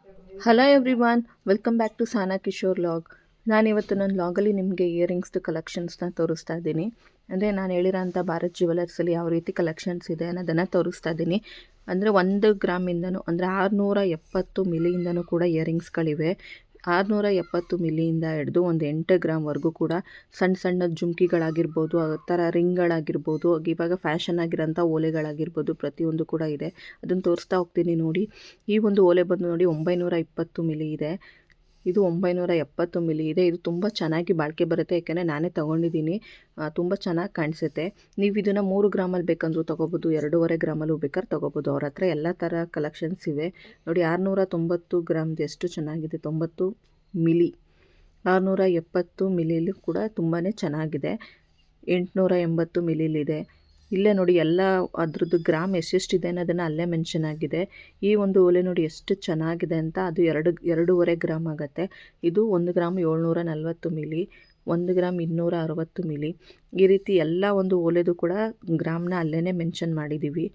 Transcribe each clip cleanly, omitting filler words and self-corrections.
Hello everyone, welcome back to Sana Kishore log. ನಾನಿವತ್ತು ನನ್ನ ಲಾಗಲ್ಲಿ ನಿಮಗೆ ಇಯರಿಂಗ್ಸ್ದು ಕಲೆಕ್ಷನ್ಸ್ನ ತೋರಿಸ್ತಾ ಇದ್ದೀನಿ. ಅಂದರೆ ನಾನು ಹೇಳಿರೋಂಥ ಭಾರತ್ ಜ್ಯುವೆಲರ್ಸಲ್ಲಿ ಯಾವ ರೀತಿ ಕಲೆಕ್ಷನ್ಸ್ ಇದೆ ಅನ್ನೋದನ್ನು ತೋರಿಸ್ತಾ ಇದ್ದೀನಿ. ಅಂದರೆ 1 ಗ್ರಾಮಿಂದನೂ ಅಂದರೆ 670 ಮಿಲಿಯಿಂದನೂ ಕೂಡ ಇಯರಿಂಗ್ಸ್ಗಳಿವೆ. 670 ಮಿಲಿಯಿಂದ ಹಿಡಿದು ಒಂದು 8 ಗ್ರಾಮ್ವರೆಗೂ ಕೂಡ ಸಣ್ಣ ಸಣ್ಣ ಜುಮ್ಕಿಗಳಾಗಿರ್ಬೋದು, ಆ ಥರ ರಿಂಗ್ಗಳಾಗಿರ್ಬೋದು, ಇವಾಗ ಫ್ಯಾಷನ್ ಆಗಿರೋಂಥ ಓಲೆಗಳಾಗಿರ್ಬೋದು, ಪ್ರತಿಯೊಂದು ಕೂಡ ಇದೆ. ಅದನ್ನು ತೋರಿಸ್ತಾ ಹೋಗ್ತೀನಿ ನೋಡಿ. ಈ ಒಂದು ಓಲೆ ಬಂದು ನೋಡಿ 920 ಮಿಲಿ ಇದೆ. ಇದು 970 ಮಿಲಿ ಇದೆ. ಇದು ತುಂಬ ಚೆನ್ನಾಗಿ ಬಾಳಿಕೆ ಬರುತ್ತೆ, ಯಾಕೆಂದರೆ ನಾನೇ ತೊಗೊಂಡಿದ್ದೀನಿ. ತುಂಬ ಚೆನ್ನಾಗಿ ಕಾಣಿಸುತ್ತೆ. ನೀವು ಇದನ್ನು 3 ಗ್ರಾಮಲ್ಲಿ ಬೇಕಂದ್ರೂ ತೊಗೋಬೋದು, 2.5 ಗ್ರಾಮಲ್ಲೂ ಬೇಕಾದ್ರೆ ತೊಗೋಬೋದು. ಅವ್ರ ಹತ್ರ ಎಲ್ಲ ಥರ ಕಲೆಕ್ಷನ್ಸ್ ಇವೆ ನೋಡಿ. 690 ಗ್ರಾಮ್ದು ಎಷ್ಟು ಚೆನ್ನಾಗಿದೆ, 90 ಮಿಲಿ. 670 ಮಿಲಿಲಿ ಕೂಡ ತುಂಬಾ ಚೆನ್ನಾಗಿದೆ. 880 ಮಿಲಿಲಿದೆ. ಇಲ್ಲೇ ನೋಡಿ ಎಲ್ಲ ಅದ್ರದ್ದು ಗ್ರಾಮ್ ಎಷ್ಟೆಷ್ಟಿದೆ ಅನ್ನೋದನ್ನು ಅಲ್ಲೇ ಮೆನ್ಷನ್ ಆಗಿದೆ. ಈ ಒಂದು ಓಲೆ ನೋಡಿ ಎಷ್ಟು ಚೆನ್ನಾಗಿದೆ ಅಂತ. ಅದು 2.5 ಗ್ರಾಮ್ ಆಗುತ್ತೆ. ಇದು 1 ಗ್ರಾಮ್ 740 ಮಿಲಿ, 1 ಗ್ರಾಮ್ 260 ಮಿಲಿ. ಈ ರೀತಿ ಎಲ್ಲ ಒಂದು ಓಲೆದು ಕೂಡ ಗ್ರಾಮ್ನ ಅಲ್ಲೇ ಮೆನ್ಷನ್ ಮಾಡಿದ್ದೀವಿ.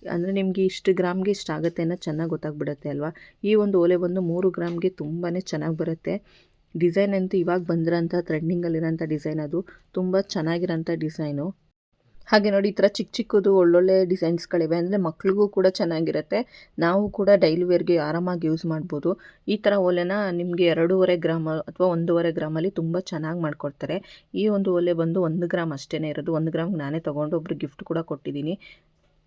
ಅಂದರೆ ನಿಮಗೆ ಇಷ್ಟು ಗ್ರಾಮ್ಗೆ ಇಷ್ಟ ಆಗುತ್ತೆ ಅನ್ನೋ ಚೆನ್ನಾಗಿ ಗೊತ್ತಾಗ್ಬಿಡುತ್ತೆ ಅಲ್ವಾ. ಈ ಒಂದು ಓಲೆ ಬಂದು 3 ಗ್ರಾಮ್ಗೆ ತುಂಬಾ ಚೆನ್ನಾಗಿ ಬರುತ್ತೆ. ಡಿಸೈನ್ ಅಂತೂ ಇವಾಗ ಬಂದಿರೋಂಥ ಟ್ರೆಂಡಿಂಗಲ್ಲಿರೋಂಥ ಡಿಸೈನ್, ಅದು ತುಂಬ ಚೆನ್ನಾಗಿರೋಂಥ ಡಿಸೈನು. ಹಾಗೆ ನೋಡಿ, ಈ ಥರ ಚಿಕ್ಕ ಚಿಕ್ಕದು ಒಳ್ಳೊಳ್ಳೆ ಡಿಸೈನ್ಸ್ಗಳಿವೆ. ಅಂದರೆ ಮಕ್ಳಿಗೂ ಕೂಡ ಚೆನ್ನಾಗಿರುತ್ತೆ, ನಾವು ಕೂಡ ಡೈಲಿ ವೇರ್ಗೆ ಆರಾಮಾಗಿ ಯೂಸ್ ಮಾಡ್ಬೋದು. ಈ ಥರ ಓಲೆನ ನಿಮಗೆ 2.5 ಗ್ರಾಮ್ ಅಥವಾ 1.5 ಗ್ರಾಮಲ್ಲಿ ತುಂಬ ಚೆನ್ನಾಗಿ ಮಾಡ್ಕೊಡ್ತಾರೆ. ಈ ಒಂದು ಓಲೆ ಬಂದು 1 ಗ್ರಾಮ್ ಅಷ್ಟೇ ಇರೋದು. 1 ಗ್ರಾಮ್ಗೆ ನಾನೇ ತೊಗೊಂಡು ಒಬ್ರು ಗಿಫ್ಟ್ ಕೂಡ ಕೊಟ್ಟಿದ್ದೀನಿ.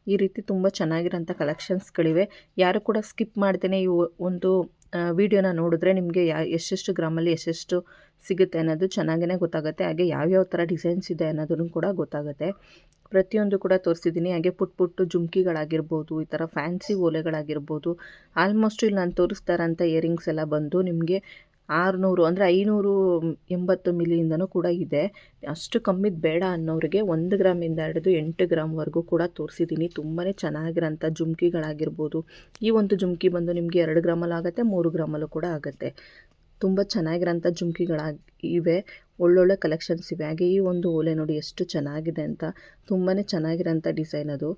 ಈ ರೀತಿ ತುಂಬ ಚೆನ್ನಾಗಿರೋಂಥ ಕಲೆಕ್ಷನ್ಸ್ಗಳಿವೆ. ಯಾರು ಕೂಡ ಸ್ಕಿಪ್ ಮಾಡ್ದೇ ಈ ಒಂದು ವಿಡಿಯೋನ ನೋಡಿದ್ರೆ ನಿಮಗೆ ಎಷ್ಟೆಷ್ಟು ಗ್ರಾಮಲ್ಲಿ ಎಷ್ಟೆಷ್ಟು ಸಿಗುತ್ತೆ ಅನ್ನೋದು ಚೆನ್ನಾಗೇ ಗೊತ್ತಾಗುತ್ತೆ. ಹಾಗೆ ಯಾವ್ಯಾವ ಥರ ಡಿಸೈನ್ಸ್ ಇದೆ ಅನ್ನೋದನ್ನು ಕೂಡ ಗೊತ್ತಾಗುತ್ತೆ. ಪ್ರತಿಯೊಂದು ಕೂಡ ತೋರಿಸಿದ್ದೀನಿ. ಹಾಗೆ ಪುಟ್ಟ ಜುಮ್ಕಿಗಳಾಗಿರ್ಬೋದು, ಈ ಥರ ಫ್ಯಾನ್ಸಿ ಓಲೆಗಳಾಗಿರ್ಬೋದು, ಆಲ್ಮೋಸ್ಟ್ ಇಲ್ಲಿ ನಾನು ತೋರಿಸ್ತಾ ಇರೋಂಥ ಇಯರಿಂಗ್ಸ್ ಎಲ್ಲ ಬಂದು ನಿಮಗೆ 600 ಅಂದರೆ 580 ಮಿಲಿಯಿಂದನೂ ಕೂಡ ಇದೆ. ಅಷ್ಟು ಕಮ್ಮಿದು ಬೇಡ ಅನ್ನೋರಿಗೆ 1 ಗ್ರಾಮಿಂದ ಹಿಡಿದು 8 ಗ್ರಾಮ್ವರೆಗೂ ಕೂಡ ತೋರಿಸಿದ್ದೀನಿ. ತುಂಬಾ ಚೆನ್ನಾಗಿರೋಂಥ ಜುಮ್ಕಿಗಳಾಗಿರ್ಬೋದು. ಈ ಒಂದು ಜುಮ್ಕಿ ಬಂದು ನಿಮಗೆ 2 ಗ್ರಾಮಲ್ಲೂ ಆಗುತ್ತೆ, 3 ಗ್ರಾಮಲ್ಲೂ ಕೂಡ ಆಗುತ್ತೆ. ತುಂಬ ಚೆನ್ನಾಗಿರೋಂಥ ಇವೆ, ಒಳ್ಳೊಳ್ಳೆ ಕಲೆಕ್ಷನ್ಸ್ ಇವೆ. ಹಾಗೆ ಈ ಒಂದು ಓಲೆ ನೋಡಿ ಎಷ್ಟು ಚೆನ್ನಾಗಿದೆ ಅಂತ. ತುಂಬಾ ಚೆನ್ನಾಗಿರೋಂಥ ಡಿಸೈನ್ ಅದು.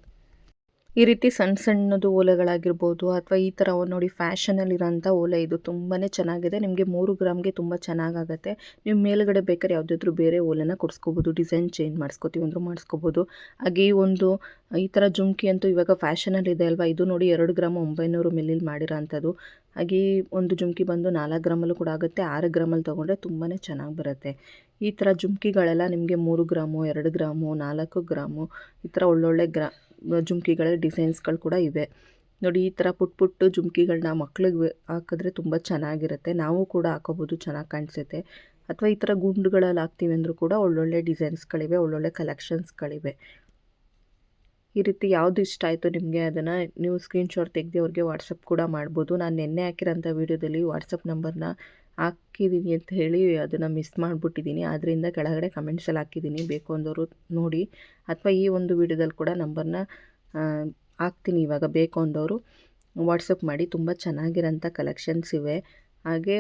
ಈ ರೀತಿ ಸಣ್ಣ ಸಣ್ಣದು ಓಲೆಗಳಾಗಿರ್ಬೋದು, ಅಥವಾ ಈ ಥರ ನೋಡಿ ಫ್ಯಾಷನಲ್ಲಿರೋಂಥ ಓಲೆ ಇದು ತುಂಬಾ ಚೆನ್ನಾಗಿದೆ. ನಿಮಗೆ 3 ಗ್ರಾಮ್ಗೆ ತುಂಬ ಚೆನ್ನಾಗಾಗುತ್ತೆ. ನೀವು ಮೇಲುಗಡೆ ಬೇಕಾದ್ರೆ ಯಾವುದಾದ್ರೂ ಬೇರೆ ಓಲೆನ ಕೊಡಿಸ್ಕೋಬೋದು, ಡಿಸೈನ್ ಚೇಂಜ್ ಮಾಡಿಸ್ಕೋತೀವಿ ಅಂದರೂ ಮಾಡಿಸ್ಕೋಬೋದು. ಹಾಗೆ ಈ ಥರ ಜುಮ್ಕಿ ಅಂತೂ ಇವಾಗ ಫ್ಯಾಷನಲ್ಲಿದೆ ಅಲ್ವಾ. ಇದು ನೋಡಿ 2 ಗ್ರಾಮ್ 900 ಮಿಲಿಲಿ ಮಾಡಿರೋ ಅಂಥದ್ದು. ಹಾಗೆ ಈ ಒಂದು ಜುಮ್ಕಿ ಬಂದು 4 ಗ್ರಾಮಲ್ಲೂ ಕೂಡ ಆಗುತ್ತೆ. 6 ಗ್ರಾಮಲ್ಲಿ ತೊಗೊಂಡ್ರೆ ತುಂಬಾ ಚೆನ್ನಾಗಿ ಬರುತ್ತೆ. ಈ ಥರ ಜುಮ್ಕಿಗಳೆಲ್ಲ ನಿಮಗೆ 3 ಗ್ರಾಮು, 2 ಗ್ರಾಮು, 4 ಗ್ರಾಮು, ಈ ಥರ ಒಳ್ಳೊಳ್ಳೆ ಜುಮ್ಕಿಗಳ ಡಿಸೈನ್ಸ್ಗಳು ಕೂಡ ಇವೆ ನೋಡಿ. ಈ ಥರ ಪುಟ್ಟ ಜುಮ್ಕಿಗಳನ್ನ ಮಕ್ಳಿಗೆ ಹಾಕಿದ್ರೆ ತುಂಬ ಚೆನ್ನಾಗಿರುತ್ತೆ. ನಾವು ಕೂಡ ಹಾಕೋಬೋದು, ಚೆನ್ನಾಗಿ ಕಾಣಿಸುತ್ತೆ. ಅಥವಾ ಈ ಥರ ಗುಂಡುಗಳಲ್ಲಿ ಹಾಕ್ತೀವಿ ಅಂದರೂ ಕೂಡ ಒಳ್ಳೊಳ್ಳೆ ಡಿಸೈನ್ಸ್ಗಳಿವೆ, ಒಳ್ಳೊಳ್ಳೆ ಕಲೆಕ್ಷನ್ಸ್ಗಳಿವೆ. ಈ ರೀತಿ ಯಾವುದು ಇಷ್ಟ ಆಯಿತು ನಿಮಗೆ ಅದನ್ನು ನೀವು ಸ್ಕ್ರೀನ್ಶಾಟ್ ತೆಗೆದು ಅವ್ರಿಗೆ ವಾಟ್ಸಪ್ ಕೂಡ ಮಾಡ್ಬೋದು. ನಾನು ನೆನ್ನೆ ಹಾಕಿರೋಂಥ ವೀಡಿಯೋದಲ್ಲಿ ವಾಟ್ಸಪ್ ನಂಬರ್ನ ಹಾಕಿದ್ದೀನಿ ಅಂತ ಹೇಳಿ ಅದನ್ನು ಮಿಸ್ ಮಾಡಿಬಿಟ್ಟಿದ್ದೀನಿ. ಆದ್ದರಿಂದ ಕೆಳಗಡೆ ಕಮೆಂಟ್ಸಲ್ಲಿ ಹಾಕಿದ್ದೀನಿ, ಬೇಕು ಅಂದವರು ನೋಡಿ. ಅಥವಾ ಈ ಒಂದು ವೀಡಿಯೋದಲ್ಲಿ ಕೂಡ ನಂಬರ್ನ ಹಾಕ್ತೀನಿ, ಇವಾಗ ಬೇಕು ಅಂದವರು ವಾಟ್ಸಪ್ ಮಾಡಿ. ತುಂಬ ಚೆನ್ನಾಗಿರೋಂಥ ಕಲೆಕ್ಷನ್ಸ್ ಇವೆ. ಹಾಗೆ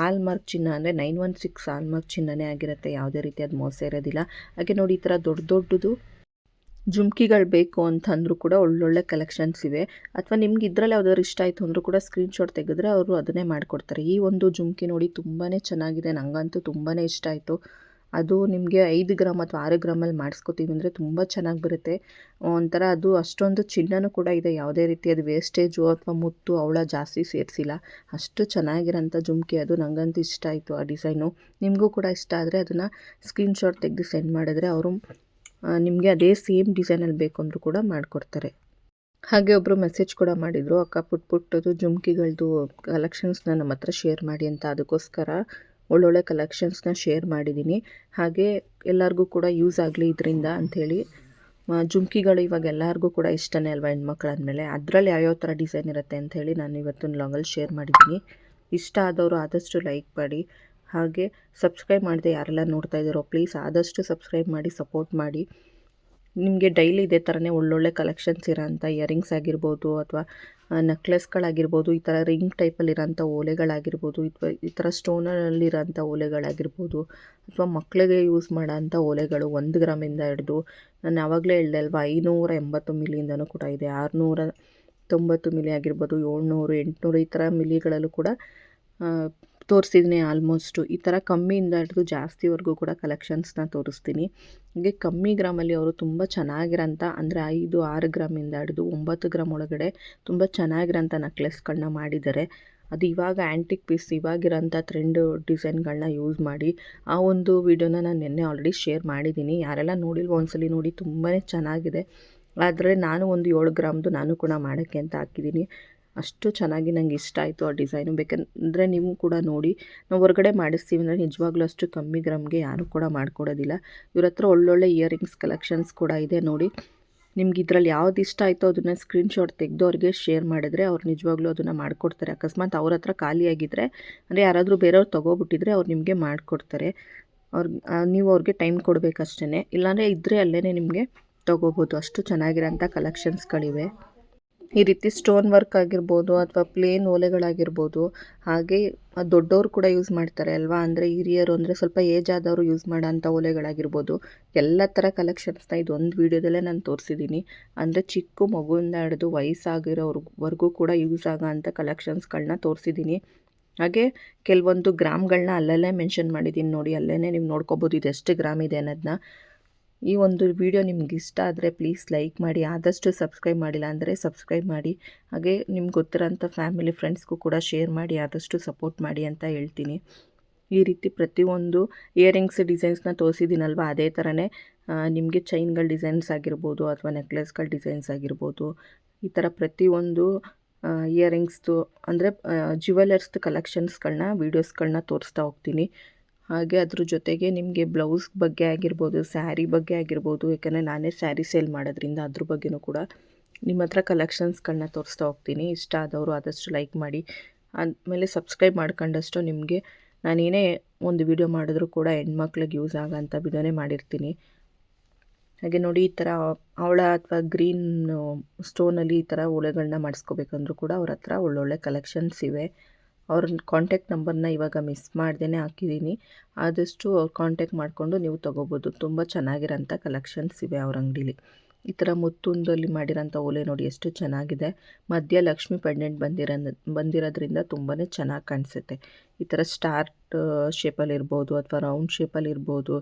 ಆಲ್ಮಾರ್ಕ್ ಚಿನ್ನ ಅಂದರೆ 916 ಆಲ್ಮಾರ್ಕ್ ಚಿನ್ನನೇ ಆಗಿರುತ್ತೆ, ಯಾವುದೇ ರೀತಿ ಅದು ಮೋಸ ಇರೋದಿಲ್ಲ. ಹಾಗೆ ನೋಡಿ, ಈ ಥರ ದೊಡ್ಡದು ಜುಮ್ಕಿಗಳು ಬೇಕು ಅಂತಂದರೂ ಕೂಡ ಒಳ್ಳೊಳ್ಳೆ ಕಲೆಕ್ಷನ್ಸ್ ಇವೆ. ಅಥವಾ ನಿಮ್ಗೆ ಇದರಲ್ಲಿ ಯಾವ್ದಾದ್ರು ಇಷ್ಟ ಆಯಿತು ಅಂದರೂ ಕೂಡ ಸ್ಕ್ರೀನ್ಶಾಟ್ ತೆಗೆದ್ರೆ ಅವರು ಅದನ್ನೇ ಮಾಡಿಕೊಡ್ತಾರೆ. ಈ ಒಂದು ಜುಮ್ಕಿ ನೋಡಿ ತುಂಬಾ ಚೆನ್ನಾಗಿದೆ, ನನಗಂತೂ ತುಂಬಾ ಇಷ್ಟ ಆಯಿತು. ಅದು ನಿಮಗೆ 5 ಗ್ರಾಮ್ ಅಥವಾ 6 ಗ್ರಾಮಲ್ಲಿ ಮಾಡಿಸ್ಕೊತೀವಿ ಅಂದರೆ ತುಂಬ ಚೆನ್ನಾಗಿ ಬರುತ್ತೆ. ಒಂಥರ ಅದು ಅಷ್ಟೊಂದು ಚಿನ್ನನೂ ಕೂಡ ಇದೆ, ಯಾವುದೇ ರೀತಿ ಅದು ವೇಸ್ಟೇಜು ಅಥವಾ ಮುತ್ತು ಅವಳ ಜಾಸ್ತಿ ಸೇರಿಸಿಲ್ಲ. ಅಷ್ಟು ಚೆನ್ನಾಗಿರೋಂಥ ಜುಮ್ಕಿ ಅದು. ನನಗಂತೂ ಇಷ್ಟ ಆಯಿತು ಆ ಡಿಸೈನು. ನಿಮಗೂ ಕೂಡ ಇಷ್ಟ ಆದರೆ ಅದನ್ನು ಸ್ಕ್ರೀನ್ಶಾಟ್ ತೆಗೆದು ಸೆಂಡ್ ಮಾಡಿದ್ರೆ ಅವರು ನಿಮಗೆ ಅದೇ ಸೇಮ್ ಡಿಸೈನಲ್ಲಿ ಬೇಕು ಅಂದರೂ ಕೂಡ ಮಾಡಿಕೊಡ್ತಾರೆ. ಹಾಗೆ ಒಬ್ಬರು ಮೆಸೇಜ್ ಕೂಡ ಮಾಡಿದರು, ಅಕ್ಕ ಪುಟ್ಟದು ಜುಮ್ಕಿಗಳದ್ದು ಕಲೆಕ್ಷನ್ಸ್ನ ನಮ್ಮ ಹತ್ರ ಶೇರ್ ಮಾಡಿ ಅಂತ. ಅದಕ್ಕೋಸ್ಕರ ಒಳ್ಳೊಳ್ಳೆ ಕಲೆಕ್ಷನ್ಸ್ನ ಶೇರ್ ಮಾಡಿದ್ದೀನಿ. ಹಾಗೆ ಎಲ್ಲರಿಗೂ ಕೂಡ ಯೂಸ್ ಆಗಲಿ ಇದರಿಂದ ಅಂಥೇಳಿ. ಜುಮ್ಕಿಗಳು ಇವಾಗ ಎಲ್ಲರಿಗೂ ಕೂಡ ಇಷ್ಟನೇ ಅಲ್ವಾ, ಹೆಣ್ಮಕ್ಳಾದಮೇಲೆ. ಅದರಲ್ಲಿ ಯಾವ್ಯಾವ ಥರ ಡಿಸೈನ್ ಇರುತ್ತೆ ಅಂಥೇಳಿ ನಾನು ಇವತ್ತು ಲಾಗಲ್ಲಿ ಶೇರ್ ಮಾಡಿದ್ದೀನಿ. ಇಷ್ಟ ಆದವರು ಆದಷ್ಟು ಲೈಕ್ ಮಾಡಿ. ಹಾಗೆ ಸಬ್ಸ್ಕ್ರೈಬ್ ಮಾಡದೆ ಯಾರೆಲ್ಲ ನೋಡ್ತಾ ಇದ್ದಾರೋ ಪ್ಲೀಸ್ ಆದಷ್ಟು ಸಬ್ಸ್ಕ್ರೈಬ್ ಮಾಡಿ, ಸಪೋರ್ಟ್ ಮಾಡಿ. ನಿಮಗೆ ಡೈಲಿ ಇದೇ ಥರನೇ ಒಳ್ಳೊಳ್ಳೆ ಕಲೆಕ್ಷನ್ಸ್ ಇರೋಂಥ ಇಯರಿಂಗ್ಸ್ ಆಗಿರ್ಬೋದು, ಅಥವಾ ನೆಕ್ಲೆಸ್ಗಳಾಗಿರ್ಬೋದು, ಈ ಥರ ರಿಂಗ್ ಟೈಪಲ್ಲಿರೋಂಥ ಓಲೆಗಳಾಗಿರ್ಬೋದು, ಈ ಥರ ಸ್ಟೋನಲ್ಲಿರೋಂಥ ಓಲೆಗಳಾಗಿರ್ಬೋದು, ಅಥವಾ ಮಕ್ಕಳಿಗೆ ಯೂಸ್ ಮಾಡೋಂಥ ಓಲೆಗಳು 1 ಗ್ರಾಮಿಂದ ಹಿಡಿದು ನಾನು ಆವಾಗಲೇ ಹೇಳ್ದೆ ಅಲ್ವಾ 580 ಮಿಲಿಯಿಂದನೂ ಕೂಡ ಇದೆ. 90 ಮಿಲಿ ಆಗಿರ್ಬೋದು, 700, 800 ಈ ಥರ ಮಿಲಿಗಳಲ್ಲೂ ಕೂಡ ತೋರಿಸಿದ್ದೀನಿ ಆಲ್ಮೋಸ್ಟು. ಈ ಥರ ಕಮ್ಮಿಯಿಂದ ಹಿಡಿದು ಜಾಸ್ತಿವರೆಗೂ ಕೂಡ ಕಲೆಕ್ಷನ್ಸ್ನ ತೋರಿಸ್ತೀನಿ. ಹಾಗೆ ಕಮ್ಮಿ ಗ್ರಾಮಲ್ಲಿ ಅವರು ತುಂಬ ಚೆನ್ನಾಗಿರೋಂಥ ಅಂದರೆ 5, 6 ಗ್ರಾಮಿಂದ ಹಿಡಿದು 9 ಗ್ರಾಮ್ ಒಳಗಡೆ ತುಂಬ ಚೆನ್ನಾಗಿರೋಂಥ ನೆಕ್ಲೆಸ್ಗಳನ್ನ ಮಾಡಿದ್ದಾರೆ. ಅದು ಇವಾಗ ಆ್ಯಂಟಿಕ್ ಪೀಸ್ ಇವಾಗಿರೋಂಥ ಟ್ರೆಂಡು ಡಿಸೈನ್ಗಳನ್ನ ಯೂಸ್ ಮಾಡಿ ಆ ಒಂದು ವಿಡಿಯೋನ ನಾನು ನಿನ್ನೆ ಆಲ್ರೆಡಿ ಶೇರ್ ಮಾಡಿದ್ದೀನಿ. ಯಾರೆಲ್ಲ ನೋಡಿಲ್ವೋ ಒಂದ್ಸಲಿ ನೋಡಿ, ತುಂಬಾ ಚೆನ್ನಾಗಿದೆ. ಆದರೆ ನಾನು ಒಂದು 7 ಗ್ರಾಮ್ದು ನಾನು ಕೂಡ ಮಾಡೋಕ್ಕೆ ಅಂತ ಹಾಕಿದ್ದೀನಿ. ಅಷ್ಟು ಚೆನ್ನಾಗಿ ನಂಗೆ ಇಷ್ಟ ಆಯಿತು ಆ ಡಿಸೈನು. ಬೇಕಂದರೆ ನೀವು ಕೂಡ ನೋಡಿ. ನಾವು ಹೊರಗಡೆ ಮಾಡಿಸ್ತೀವಿ ಅಂದರೆ ನಿಜವಾಗ್ಲೂ ಅಷ್ಟು ಕಮ್ಮಿ ಗ್ರಾಮ್ಗೆ ಯಾರೂ ಕೂಡ ಮಾಡಿಕೊಡೋದಿಲ್ಲ. ಇವ್ರ ಹತ್ರ ಒಳ್ಳೊಳ್ಳೆ ಇಯರಿಂಗ್ಸ್ ಕಲೆಕ್ಷನ್ಸ್ ಕೂಡ ಇದೆ ನೋಡಿ. ನಿಮ್ಗೆ ಇದರಲ್ಲಿ ಯಾವ್ದು ಇಷ್ಟ ಆಯಿತೋ ಅದನ್ನು ಸ್ಕ್ರೀನ್ಶಾಟ್ ತೆಗೆದು ಅವ್ರಿಗೆ ಶೇರ್ ಮಾಡಿದ್ರೆ ಅವ್ರು ನಿಜವಾಗ್ಲೂ ಅದನ್ನು ಮಾಡಿಕೊಡ್ತಾರೆ. ಅಕಸ್ಮಾತ್ ಅವ್ರ ಹತ್ರ ಖಾಲಿಯಾಗಿದ್ದರೆ ಅಂದರೆ ಯಾರಾದರೂ ಬೇರೆಯವ್ರು ತೊಗೊಬಿಟ್ಟಿದ್ರೆ ಅವ್ರು ನಿಮಗೆ ಮಾಡಿಕೊಡ್ತಾರೆ. ನೀವು ಅವ್ರಿಗೆ ಟೈಮ್ ಕೊಡಬೇಕಷ್ಟೇ. ಇಲ್ಲಾಂದರೆ ಇದ್ದರೆ ಅಲ್ಲೇ ನಿಮಗೆ ತೊಗೋಬೋದು. ಅಷ್ಟು ಚೆನ್ನಾಗಿರೋಂಥ ಕಲೆಕ್ಷನ್ಸ್ಗಳಿವೆ. ಈ ರೀತಿ ಸ್ಟೋನ್ ವರ್ಕ್ ಆಗಿರ್ಬೋದು ಅಥವಾ ಪ್ಲೇನ್ ಓಲೆಗಳಾಗಿರ್ಬೋದು, ಹಾಗೆ ದೊಡ್ಡವರು ಕೂಡ ಯೂಸ್ ಮಾಡ್ತಾರೆ ಅಲ್ವಾ, ಅಂದರೆ ಹಿರಿಯರು ಅಂದರೆ ಸ್ವಲ್ಪ ಏಜ್ ಆದವರು ಯೂಸ್ ಮಾಡೋಂಥ ಓಲೆಗಳಾಗಿರ್ಬೋದು, ಎಲ್ಲ ಥರ ಕಲೆಕ್ಷನ್ಸ್ನ ಇದೊಂದು ವೀಡಿಯೋದಲ್ಲೇ ನಾನು ತೋರಿಸಿದ್ದೀನಿ. ಅಂದರೆ ಚಿಕ್ಕ ಮಗುವಿಂದ ಹಿಡಿದು ವಯಸ್ಸಾಗಿರೋವರೆಗೂ ಕೂಡ ಯೂಸ್ ಆಗೋಂಥ ಕಲೆಕ್ಷನ್ಸ್ಗಳನ್ನ ತೋರಿಸಿದ್ದೀನಿ. ಹಾಗೆ ಕೆಲವೊಂದು ಗ್ರಾಮ್ಗಳನ್ನ ಅಲ್ಲಲ್ಲೇ ಮೆನ್ಷನ್ ಮಾಡಿದ್ದೀನಿ ನೋಡಿ. ಅಲ್ಲೇ ನೀವು ನೋಡ್ಕೊಬೋದು ಇದೆಷ್ಟು ಗ್ರಾಮ್ ಇದೆ ಅನ್ನೋದನ್ನ. ಈ ಒಂದು ವಿಡಿಯೋ ನಿಮ್ಗೆ ಇಷ್ಟ ಆದರೆ ಪ್ಲೀಸ್ ಲೈಕ್ ಮಾಡಿ. ಆದಷ್ಟು ಸಬ್ಸ್ಕ್ರೈಬ್ ಮಾಡಿಲ್ಲ ಅಂದರೆ ಸಬ್ಸ್ಕ್ರೈಬ್ ಮಾಡಿ. ಹಾಗೆ ನಿಮ್ಗೆ ಗೊತ್ತಿರೋಂಥ ಫ್ಯಾಮಿಲಿ ಫ್ರೆಂಡ್ಸ್ಗೂ ಕೂಡ ಶೇರ್ ಮಾಡಿ, ಆದಷ್ಟು ಸಪೋರ್ಟ್ ಮಾಡಿ ಅಂತ ಹೇಳ್ತೀನಿ. ಈ ರೀತಿ ಪ್ರತಿಯೊಂದು ಇಯರಿಂಗ್ಸ್ ಡಿಸೈನ್ಸ್ನ ತೋರಿಸಿದ್ದೀನಲ್ವ, ಅದೇ ಥರನೇ ನಿಮಗೆ ಚೈನ್ಗಳ ಡಿಸೈನ್ಸ್ ಆಗಿರ್ಬೋದು ಅಥವಾ ನೆಕ್ಲೆಸ್ಗಳ ಡಿಸೈನ್ಸ್ ಆಗಿರ್ಬೋದು, ಈ ಥರ ಪ್ರತಿಯೊಂದು ಇಯರಿಂಗ್ಸ್ದು ಅಂದರೆ ಜ್ಯುವೆಲರ್ಸ್ದು ಕಲೆಕ್ಷನ್ಸ್ಗಳನ್ನ ವೀಡಿಯೋಸ್ಗಳನ್ನ ತೋರಿಸ್ತಾ ಹೋಗ್ತೀನಿ. ಹಾಗೆ ಅದ್ರ ಜೊತೆಗೆ ನಿಮಗೆ ಬ್ಲೌಸ್ ಬಗ್ಗೆ ಆಗಿರ್ಬೋದು, ಸ್ಯಾರಿ ಬಗ್ಗೆ ಆಗಿರ್ಬೋದು, ಯಾಕಂದರೆ ನಾನೇ ಸ್ಯಾರಿ ಸೇಲ್ ಮಾಡೋದ್ರಿಂದ ಅದ್ರ ಬಗ್ಗೆನೂ ಕೂಡ ನಿಮ್ಮ ಹತ್ರ ಕಲೆಕ್ಷನ್ಸ್ಗಳನ್ನ ತೋರಿಸ್ತಾ ಹೋಗ್ತೀನಿ. ಇಷ್ಟ ಆದವರು ಆದಷ್ಟು ಲೈಕ್ ಮಾಡಿ. ಆದಮೇಲೆ ಸಬ್ಸ್ಕ್ರೈಬ್ ಮಾಡ್ಕೊಂಡಷ್ಟು ನಿಮಗೆ ನಾನೇನೇ ಒಂದು ವಿಡಿಯೋ ಮಾಡಿದ್ರೂ ಕೂಡ ಹೆಣ್ಮಕ್ಳಿಗೆ ಯೂಸ್ ಆಗೋಂಥ ವಿಡಿಯೋನೇ ಮಾಡಿರ್ತೀನಿ. ಹಾಗೆ ನೋಡಿ, ಈ ಥರ ಅವಳ ಅಥವಾ ಗ್ರೀನ್ ಸ್ಟೋನಲ್ಲಿ ಈ ಥರ ಓಲೆಗಳನ್ನ ಮಾಡಿಸ್ಕೋಬೇಕಂದ್ರೂ ಕೂಡ ಅವ್ರ ಹತ್ರ ಒಳ್ಳೊಳ್ಳೆ ಕಲೆಕ್ಷನ್ಸ್ ಇವೆ. ಅವ್ರ ಕಾಂಟ್ಯಾಕ್ಟ್ ನಂಬರ್ನ ಇವಾಗ ಮಿಸ್ ಮಾಡ್ದೇ ಹಾಕಿದ್ದೀನಿ. ಆದಷ್ಟು ಅವ್ರು ಕಾಂಟ್ಯಾಕ್ಟ್ ಮಾಡಿಕೊಂಡು ನೀವು ತೊಗೋಬೋದು. ತುಂಬ ಚೆನ್ನಾಗಿರೋಂಥ ಕಲೆಕ್ಷನ್ಸ್ ಇವೆ ಅವ್ರ ಅಂಗಡೀಲಿ. ಈ ಥರ ಮುತ್ತುಂದಲ್ಲಿ ಮಾಡಿರೋಂಥ ಓಲೆ ನೋಡಿ ಎಷ್ಟು ಚೆನ್ನಾಗಿದೆ. ಮಧ್ಯ ಲಕ್ಷ್ಮಿ ಪೆಂಡೆಂಟ್ ಬಂದಿರೋದ್ರಿಂದ ತುಂಬಾ ಚೆನ್ನಾಗಿ ಕಾಣಿಸುತ್ತೆ. ಈ ಥರ ಸ್ಟಾರ್ಟ್ ಶೇಪಲ್ಲಿರ್ಬೋದು ಅಥವಾ ರೌಂಡ್ ಶೇಪಲ್ಲಿರ್ಬೋದು.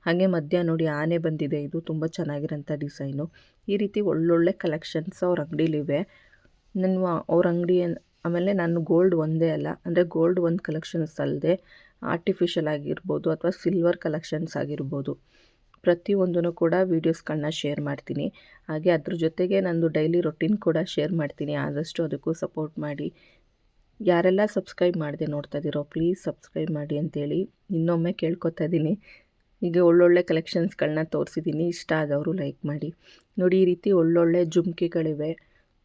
ಹಾಗೆ ಮಧ್ಯ ನೋಡಿ ಆನೆ ಬಂದಿದೆ. ಇದು ತುಂಬ ಚೆನ್ನಾಗಿರೋಂಥ ಡಿಸೈನು. ಈ ರೀತಿ ಒಳ್ಳೊಳ್ಳೆ ಕಲೆಕ್ಷನ್ಸ್ ಅವ್ರ ಅಂಗಡೀಲಿವೆ. ನಾನು ಅವ್ರ ಅಂಗಡಿ ಆಮೇಲೆ ನಾನು ಗೋಲ್ಡ್ ಒಂದೇ ಅಲ್ಲ, ಅಂದರೆ ಗೋಲ್ಡ್ ಒಂದು ಕಲೆಕ್ಷನ್ಸ್ ಅಲ್ಲದೆ ಆರ್ಟಿಫಿಷಿಯಲ್ ಆಗಿರ್ಬೋದು ಅಥವಾ ಸಿಲ್ವರ್ ಕಲೆಕ್ಷನ್ಸ್ ಆಗಿರ್ಬೋದು, ಪ್ರತಿಯೊಂದೂ ಕೂಡ ವೀಡಿಯೋಸ್ಗಳನ್ನ ಶೇರ್ ಮಾಡ್ತೀನಿ. ಹಾಗೆ ಅದ್ರ ಜೊತೆಗೆ ನಂದು ಡೈಲಿ ರೊಟೀನ್ ಕೂಡ ಶೇರ್ ಮಾಡ್ತೀನಿ. ಆದಷ್ಟು ಅದಕ್ಕೂ ಸಪೋರ್ಟ್ ಮಾಡಿ. ಯಾರೆಲ್ಲ ಸಬ್ಸ್ಕ್ರೈಬ್ ಮಾಡದೆ ನೋಡ್ತಾ ಇದ್ದೀರೋ ಪ್ಲೀಸ್ ಸಬ್ಸ್ಕ್ರೈಬ್ ಮಾಡಿ ಅಂತೇಳಿ ಇನ್ನೊಮ್ಮೆ ಕೇಳ್ಕೊತಾ ಇದ್ದೀನಿ. ಈಗ ಒಳ್ಳೊಳ್ಳೆ ಕಲೆಕ್ಷನ್ಸ್ಗಳನ್ನ ತೋರಿಸಿದ್ದೀನಿ. ಇಷ್ಟ ಆದವರು ಲೈಕ್ ಮಾಡಿ. ನೋಡಿ, ಈ ರೀತಿ ಒಳ್ಳೊಳ್ಳೆ ಜುಮ್ಕಿಗಳಿವೆ.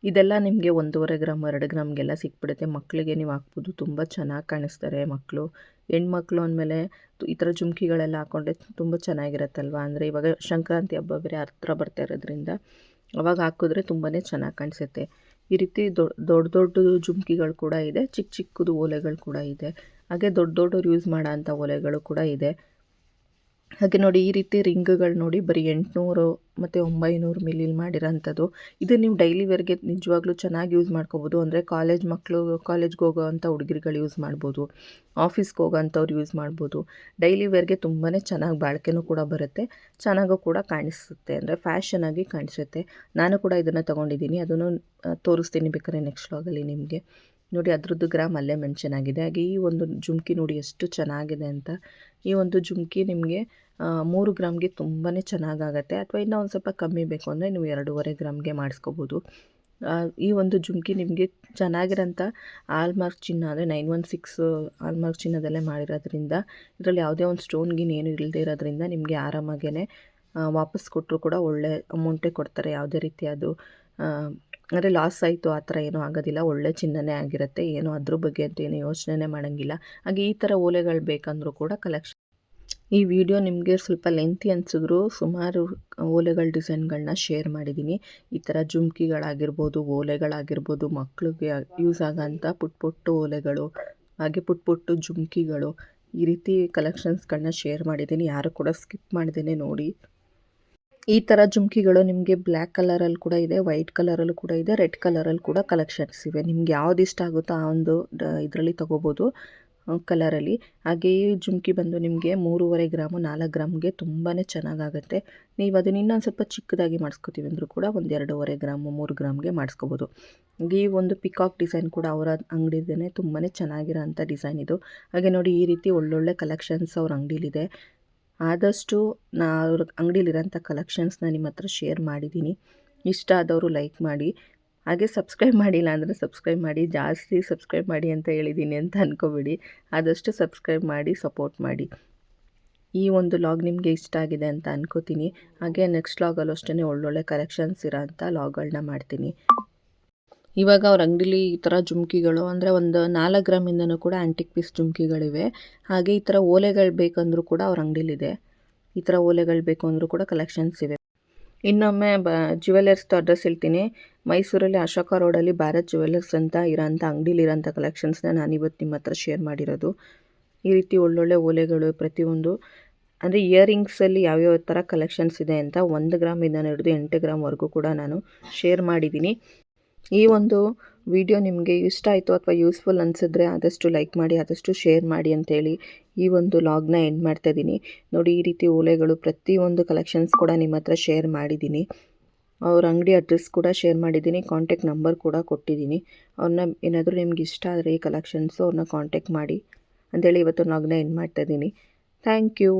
ಇದೆಲ್ಲ ನಿಮಗೆ 1.5 ಗ್ರಾಮ್ 2 ಗ್ರಾಮ್ಗೆಲ್ಲ ಸಿಕ್ಬಿಡುತ್ತೆ. ಮಕ್ಕಳಿಗೆ ನೀವು ಹಾಕ್ಬೋದು, ತುಂಬ ಚೆನ್ನಾಗಿ ಕಾಣಿಸ್ತಾರೆ ಮಕ್ಕಳು. ಹೆಣ್ಮಕ್ಳು ಅಂದಮೇಲೆ ಈ ಥರ ಜುಮ್ಕಿಗಳೆಲ್ಲ ಹಾಕ್ಕೊಂಡ್ರೆ ತುಂಬ ಚೆನ್ನಾಗಿರುತ್ತಲ್ವ. ಅಂದರೆ ಇವಾಗ ಸಂಕ್ರಾಂತಿ ಹಬ್ಬ ಬೇರೆ ಹತ್ರ ಬರ್ತಾ ಇರೋದ್ರಿಂದ ಅವಾಗ ಹಾಕಿದ್ರೆ ತುಂಬಾ ಚೆನ್ನಾಗಿ ಕಾಣಿಸುತ್ತೆ. ಈ ರೀತಿ ದೊಡ್ಡ ಜುಮ್ಕಿಗಳು ಕೂಡ ಇದೆ, ಚಿಕ್ಕ ಚಿಕ್ಕದು ಓಲೆಗಳು ಕೂಡ ಇದೆ. ಹಾಗೆ ದೊಡ್ಡವ್ರು ಯೂಸ್ ಮಾಡೋ ಅಂಥ ಓಲೆಗಳು ಕೂಡ ಇದೆ. ಹಾಗೆ ನೋಡಿ, ಈ ರೀತಿ ರಿಂಗ್ಗಳು ನೋಡಿ ಬರೀ 800 ಮತ್ತು 900 ಮಿಲಿಲಿ ಮಾಡಿರೋಂಥದ್ದು. ಇದು ನೀವು ಡೈಲಿ ವೇರ್ಗೆ ನಿಜವಾಗ್ಲೂ ಚೆನ್ನಾಗಿ ಯೂಸ್ ಮಾಡ್ಕೋಬೋದು. ಅಂದರೆ ಕಾಲೇಜ್ಗೆ ಹೋಗೋವಂಥ ಹುಡುಗಿರುಗಳು ಯೂಸ್ ಮಾಡ್ಬೋದು, ಆಫೀಸ್ಗೆ ಹೋಗೋವಂಥವ್ರು ಯೂಸ್ ಮಾಡ್ಬೋದು. ಡೈಲಿ ವೇರ್ಗೆ ತುಂಬಾ ಚೆನ್ನಾಗಿ ಬಾಳಿಕೆನೂ ಕೂಡ ಬರುತ್ತೆ, ಚೆನ್ನಾಗೂ ಕೂಡ ಕಾಣಿಸುತ್ತೆ, ಅಂದರೆ ಫ್ಯಾಷನಾಗಿ ಕಾಣಿಸುತ್ತೆ. ನಾನು ಕೂಡ ಇದನ್ನು ತೊಗೊಂಡಿದ್ದೀನಿ, ಅದನ್ನು ತೋರಿಸ್ತೀನಿ ಬೇಕಾದ್ರೆ ನೆಕ್ಸ್ಟ್ ವ್ಲಾಗಲ್ಲಿ ನಿಮಗೆ. ನೋಡಿ, ಅದ್ರದ್ದು ಗ್ರಾಮ್ ಅಲ್ಲೇ ಮೆನ್ಷನ್ ಆಗಿದೆ. ಹಾಗೆ ಈ ಒಂದು ಜುಮ್ಕಿ ನೋಡಿ ಎಷ್ಟು ಚೆನ್ನಾಗಿದೆ ಅಂತ. ಈ ಒಂದು ಜುಮ್ಕಿ ನಿಮಗೆ 3 ಗ್ರಾಮ್ಗೆ ತುಂಬಾ ಚೆನ್ನಾಗಾಗತ್ತೆ. ಅಥವಾ ಇನ್ನೂ ಒಂದು ಸ್ವಲ್ಪ ಕಮ್ಮಿ ಬೇಕು ಅಂದರೆ ನೀವು 2.5 ಗ್ರಾಮ್ಗೆ ಮಾಡಿಸ್ಕೋಬೋದು. ಈ ಒಂದು ಜುಮ್ಕಿ ನಿಮಗೆ ಚೆನ್ನಾಗಿರೋಂಥ ಆಲ್ಮಾರ್ಕ್ ಚಿನ್ನ ಅಂದರೆ 916 ಆಲ್ಮಾರ್ಕ್ ಚಿನ್ನದಲ್ಲೇ ಮಾಡಿರೋದ್ರಿಂದ ಇದರಲ್ಲಿ ಯಾವುದೇ ಒಂದು ಸ್ಟೋನ್ಗಿನ್ ಏನು ಇಲ್ಲದೆ ಇರೋದ್ರಿಂದ ನಿಮಗೆ ಆರಾಮಾಗೇ ವಾಪಸ್ ಕೊಟ್ಟರು ಕೂಡ ಒಳ್ಳೆ ಅಮೌಂಟೇ ಕೊಡ್ತಾರೆ. ಯಾವುದೇ ರೀತಿ ಅದು ಅಂದರೆ ಲಾಸ್ ಆಯಿತು ಆ ಥರ ಏನೂ ಆಗೋದಿಲ್ಲ. ಒಳ್ಳೆ ಚಿನ್ನನೇ ಆಗಿರುತ್ತೆ. ಏನೋ ಅದ್ರ ಬಗ್ಗೆ ಅಂತ ಏನು ಯೋಚನೆ ಮಾಡೋಂಗಿಲ್ಲ. ಹಾಗೆ ಈ ಥರ ಓಲೆಗಳು ಬೇಕಂದ್ರೂ ಕೂಡ ಈ ವಿಡಿಯೋ ನಿಮಗೆ ಸ್ವಲ್ಪ ಲೆಂತಿ ಅನಿಸಿದ್ರು ಸುಮಾರು ಓಲೆಗಳ ಡಿಸೈನ್ಗಳನ್ನ ಶೇರ್ ಮಾಡಿದ್ದೀನಿ. ಈ ಥರ ಜುಮ್ಕಿಗಳಾಗಿರ್ಬೋದು, ಓಲೆಗಳಾಗಿರ್ಬೋದು, ಮಕ್ಕಳಿಗೆ ಯೂಸ್ ಆಗೋಂಥ ಪುಟ್ಟ ಓಲೆಗಳು, ಹಾಗೆ ಪುಟ್ಟ ಜುಮ್ಕಿಗಳು, ಈ ರೀತಿ ಕಲೆಕ್ಷನ್ಸ್ಗಳನ್ನ ಶೇರ್ ಮಾಡಿದ್ದೀನಿ. ಯಾರು ಕೂಡ ಸ್ಕಿಪ್ ಮಾಡ್ದೇ ನೋಡಿ. ಈ ಥರ ಜುಮ್ಕಿಗಳು ನಿಮಗೆ ಬ್ಲ್ಯಾಕ್ ಕಲರಲ್ಲಿ ಕೂಡ ಇದೆ, ವೈಟ್ ಕಲರಲ್ಲೂ ಕೂಡ ಇದೆ, ರೆಡ್ ಕಲರಲ್ಲಿ ಕೂಡ ಕಲೆಕ್ಷನ್ಸ್ ಇವೆ. ನಿಮ್ಗೆ ಯಾವ್ದು ಇಷ್ಟ ಆಗುತ್ತೋ ಆ ಒಂದು ಇದರಲ್ಲಿ ತೊಗೋಬೋದು ಕಲರಲ್ಲಿ. ಹಾಗೆ ಈ ಜುಮ್ಕಿ ಬಂದು ನಿಮಗೆ 3.5 ಗ್ರಾಮು 4 ಗ್ರಾಮ್ಗೆ ತುಂಬಾ ಚೆನ್ನಾಗಾಗುತ್ತೆ. ನೀವು ಅದನ್ನ ಇನ್ನೊಂದು ಸ್ವಲ್ಪ ಚಿಕ್ಕದಾಗಿ ಮಾಡಿಸ್ಕೊತೀವಿ ಅಂದರೂ ಕೂಡ ಒಂದು 2.5 ಗ್ರಾಮು 3 ಗ್ರಾಮ್ಗೆ ಮಾಡಿಸ್ಕೋಬೋದು. ಈ ಒಂದು ಪಿಕಾಕ್ ಡಿಸೈನ್ ಕೂಡ ಅವರ ಅಂಗಡಿದೇ ತುಂಬಾ ಚೆನ್ನಾಗಿರೋ ಅಂಥ ಡಿಸೈನ್ ಇದು. ಹಾಗೆ ನೋಡಿ ಈ ರೀತಿ ಒಳ್ಳೊಳ್ಳೆ ಕಲೆಕ್ಷನ್ಸ್ ಅವ್ರ ಅಂಗಡಿಲಿದೆ. ಆದಷ್ಟು ಅವ್ರ ಅಂಗಡಿಲಿರೋಂಥ ಕಲೆಕ್ಷನ್ಸ್ನ ನಿಮ್ಮ ಹತ್ರ ಶೇರ್ ಮಾಡಿದ್ದೀನಿ. ಇಷ್ಟ ಆದವರು ಲೈಕ್ ಮಾಡಿ. ಹಾಗೆ ಸಬ್ಸ್ಕ್ರೈಬ್ ಮಾಡಿಲ್ಲ ಅಂದರೆ ಸಬ್ಸ್ಕ್ರೈಬ್ ಮಾಡಿ. ಜಾಸ್ತಿ ಸಬ್ಸ್ಕ್ರೈಬ್ ಮಾಡಿ ಅಂತ ಹೇಳಿದ್ದೀನಿ ಅಂತ ಅಂದ್ಕೋಬೇಡಿ. ಆದಷ್ಟು ಸಬ್ಸ್ಕ್ರೈಬ್ ಮಾಡಿ ಸಪೋರ್ಟ್ ಮಾಡಿ. ಈ ಒಂದು ಲಾಗ್ ನಿಮಗೆ ಇಷ್ಟ ಆಗಿದೆ ಅಂತ ಅಂದ್ಕೋತೀನಿ. ಹಾಗೆ ನೆಕ್ಸ್ಟ್ ಲಾಗಲ್ಲೂ ಅಷ್ಟೇ ಒಳ್ಳೊಳ್ಳೆ ಕಲೆಕ್ಷನ್ಸ್ ಇರೋ ಅಂಥ ಲಾಗ್ಗಳನ್ನ ಮಾಡ್ತೀನಿ. ಇವಾಗ ಅವ್ರ ಅಂಗಡಿಲಿ ಈ ಥರ ಜುಮ್ಕಿಗಳು ಅಂದರೆ ಒಂದು 4 ಗ್ರಾಮಿಂದನೂ ಕೂಡ ಆ್ಯಂಟಿಕ್ ಪೀಸ್ ಜುಮ್ಕಿಗಳಿವೆ. ಹಾಗೆ ಈ ಥರ ಓಲೆಗಳು ಬೇಕಂದರೂ ಕೂಡ ಅವ್ರ ಅಂಗಡಿಲಿದೆ. ಈ ಥರ ಓಲೆಗಳು ಬೇಕು ಅಂದರೂ ಕೂಡ ಕಲೆಕ್ಷನ್ಸ್ ಇವೆ. ಇನ್ನೊಮ್ಮೆ ಜ್ಯುವೆಲರ್ಸ್ದು ಅಡ್ರೆಸ್ ಹೇಳ್ತೀನಿ. ಮೈಸೂರಲ್ಲಿ ಅಶೋಕ ರೋಡಲ್ಲಿ ಭಾರತ್ ಜ್ಯುವೆಲರ್ಸ್ ಅಂತ ಇರೋಂಥ ಅಂಗಡಿಲಿರೋಂಥ ಕಲೆಕ್ಷನ್ಸ್ನ ನಾನಿವತ್ತು ನಿಮ್ಮ ಹತ್ರ ಶೇರ್ ಮಾಡಿರೋದು. ಈ ರೀತಿ ಒಳ್ಳೊಳ್ಳೆ ಓಲೆಗಳು ಪ್ರತಿಯೊಂದು ಅಂದರೆ ಇಯರಿಂಗ್ಸಲ್ಲಿ ಯಾವ್ಯಾವ ಥರ ಕಲೆಕ್ಷನ್ಸ್ ಇದೆ ಅಂತ 1 ಗ್ರಾಮಿಂದ ಹಿಡಿದು 8 ಗ್ರಾಮ್ವರೆಗೂ ಕೂಡ ನಾನು ಶೇರ್ ಮಾಡಿದ್ದೀನಿ. ಈ ಒಂದು ವಿಡಿಯೋ ನಿಮಗೆ ಇಷ್ಟ ಆಯಿತು ಅಥವಾ ಯೂಸ್ಫುಲ್ ಅನಿಸಿದ್ರೆ ಆದಷ್ಟು ಲೈಕ್ ಮಾಡಿ, ಆದಷ್ಟು ಶೇರ್ ಮಾಡಿ ಅಂತೇಳಿ ಈ ಒಂದು ಲಾಗ್ನ ಎಂಡ್ ಮಾಡ್ತಾಯಿದ್ದೀನಿ. ನೋಡಿ ಈ ರೀತಿ ಓಲೆಗಳು ಪ್ರತಿಯೊಂದು ಕಲೆಕ್ಷನ್ಸ್ ಕೂಡ ನಿಮ್ಮ ಹತ್ರ ಶೇರ್ ಮಾಡಿದ್ದೀನಿ. ಅವ್ರ ಅಂಗಡಿ ಅಡ್ರೆಸ್ ಕೂಡ ಶೇರ್ ಮಾಡಿದ್ದೀನಿ, ಕಾಂಟ್ಯಾಕ್ಟ್ ನಂಬರ್ ಕೂಡ ಕೊಟ್ಟಿದ್ದೀನಿ. ಅವ್ರನ್ನ ಏನಾದರೂ ನಿಮ್ಗೆ ಇಷ್ಟ ಆದರೆ ಈ ಕಲೆಕ್ಷನ್ಸು ಅವ್ರನ್ನ ಕಾಂಟ್ಯಾಕ್ಟ್ ಮಾಡಿ ಅಂತೇಳಿ ಇವತ್ತು ಲಾಗ್ನ ಎಂಡ್ ಮಾಡ್ತಾಯಿದ್ದೀನಿ. Thank you.